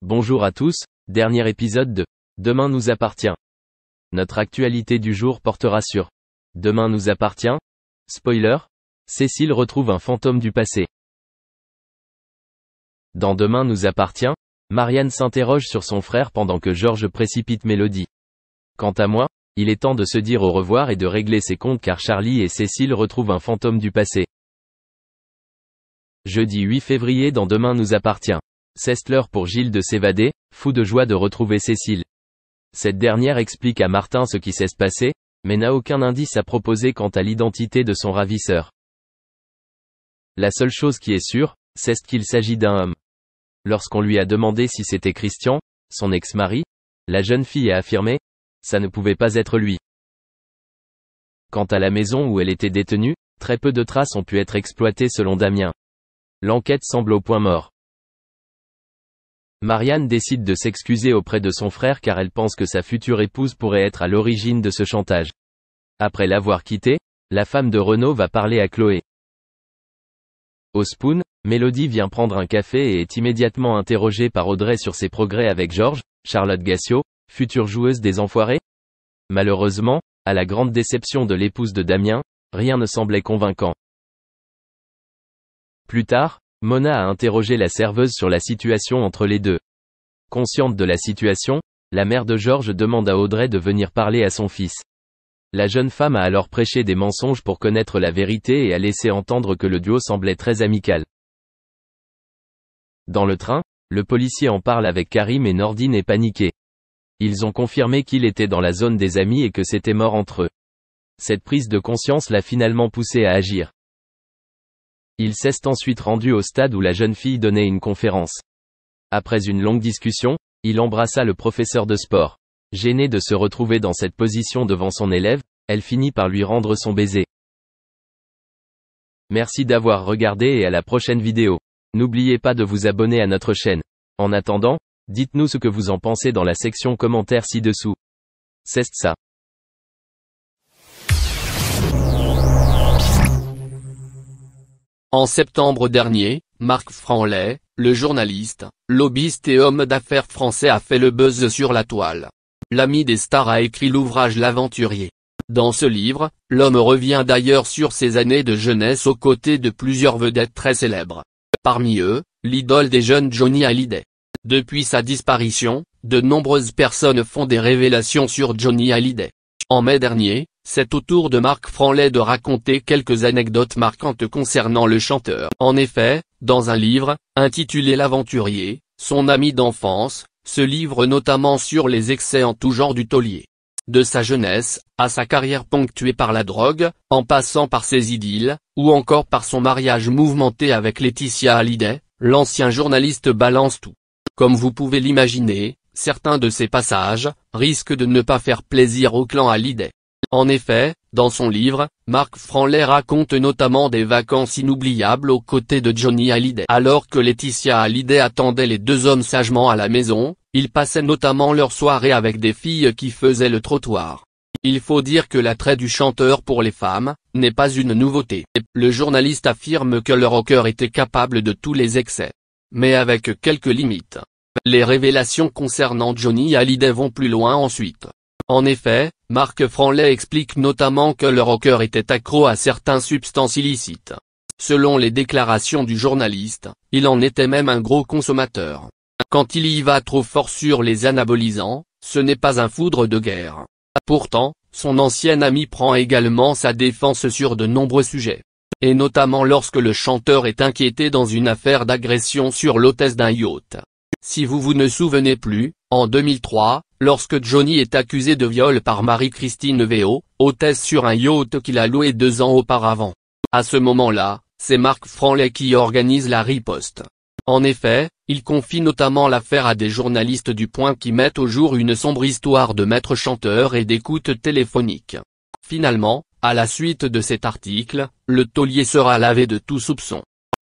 Bonjour à tous, dernier épisode de Demain nous appartient. Notre actualité du jour portera sur Demain nous appartient. Spoiler, Cécile retrouve un fantôme du passé. Dans Demain nous appartient, Marianne s'interroge sur son frère pendant que Georges précipite Mélodie. Quant à moi, il est temps de se dire au revoir et de régler ses comptes car Charlie et Cécile retrouvent un fantôme du passé. Jeudi 8 février dans Demain nous appartient. C'est l'heure pour Gilles de s'évader, fou de joie de retrouver Cécile. Cette dernière explique à Martin ce qui s'est passé, mais n'a aucun indice à proposer quant à l'identité de son ravisseur. La seule chose qui est sûre, c'est qu'il s'agit d'un homme. Lorsqu'on lui a demandé si c'était Christian, son ex-mari, la jeune fille a affirmé, ça ne pouvait pas être lui. Quant à la maison où elle était détenue, très peu de traces ont pu être exploitées selon Damien. L'enquête semble au point mort. Marianne décide de s'excuser auprès de son frère car elle pense que sa future épouse pourrait être à l'origine de ce chantage. Après l'avoir quitté, la femme de Renaud va parler à Chloé. Au Spoon, Mélodie vient prendre un café et est immédiatement interrogée par Audrey sur ses progrès avec Georges, Charlotte Gassio, future joueuse des Enfoirés. Malheureusement, à la grande déception de l'épouse de Damien, rien ne semblait convaincant. Plus tard, Mona a interrogé la serveuse sur la situation entre les deux. Consciente de la situation, la mère de Georges demande à Audrey de venir parler à son fils. La jeune femme a alors prêché des mensonges pour connaître la vérité et a laissé entendre que le duo semblait très amical. Dans le train, le policier en parle avec Karim et Nordine est paniqué. Ils ont confirmé qu'il était dans la zone des amis et que c'était mort entre eux. Cette prise de conscience l'a finalement poussé à agir. Il s'est ensuite rendu au stade où la jeune fille donnait une conférence. Après une longue discussion, il embrassa le professeur de sport. Gênée de se retrouver dans cette position devant son élève, elle finit par lui rendre son baiser. Merci d'avoir regardé et à la prochaine vidéo. N'oubliez pas de vous abonner à notre chaîne. En attendant, dites-nous ce que vous en pensez dans la section commentaires ci-dessous. C'est ça. En septembre dernier, Marc Franlet, le journaliste, lobbyiste et homme d'affaires français a fait le buzz sur la toile. L'ami des stars a écrit l'ouvrage L'Aventurier. Dans ce livre, l'homme revient d'ailleurs sur ses années de jeunesse aux côtés de plusieurs vedettes très célèbres. Parmi eux, l'idole des jeunes Johnny Hallyday. Depuis sa disparition, de nombreuses personnes font des révélations sur Johnny Hallyday. En mai dernier, c'est au tour de Marc Franlet de raconter quelques anecdotes marquantes concernant le chanteur. En effet, dans un livre, intitulé L'Aventurier, son ami d'enfance, se livre notamment sur les excès en tout genre du taulier. De sa jeunesse, à sa carrière ponctuée par la drogue, en passant par ses idylles, ou encore par son mariage mouvementé avec Laetitia Hallyday, l'ancien journaliste balance tout. Comme vous pouvez l'imaginer, certains de ces passages risquent de ne pas faire plaisir au clan Hallyday. En effet, dans son livre, Marc Franlet raconte notamment des vacances inoubliables aux côtés de Johnny Hallyday. Alors que Laetitia Hallyday attendait les deux hommes sagement à la maison, ils passaient notamment leur soirée avec des filles qui faisaient le trottoir. Il faut dire que l'attrait du chanteur pour les femmes n'est pas une nouveauté. Le journaliste affirme que le rocker était capable de tous les excès. Mais avec quelques limites. Les révélations concernant Johnny Hallyday vont plus loin ensuite. En effet, Marc Franlet explique notamment que le rocker était accro à certaines substances illicites. Selon les déclarations du journaliste, il en était même un gros consommateur. Quand il y va trop fort sur les anabolisants, ce n'est pas un foudre de guerre. Pourtant, son ancien ami prend également sa défense sur de nombreux sujets. Et notamment lorsque le chanteur est inquiété dans une affaire d'agression sur l'hôtesse d'un yacht. Si vous vous ne souvenez plus, en 2003, lorsque Johnny est accusé de viol par Marie-Christine Véo, hôtesse sur un yacht qu'il a loué 2 ans auparavant. À ce moment-là, c'est Marc Franlet qui organise la riposte. En effet, il confie notamment l'affaire à des journalistes du Point qui mettent au jour une sombre histoire de maître chanteur et d'écoute téléphonique. Finalement, à la suite de cet article, le taulier sera lavé de tout soupçon.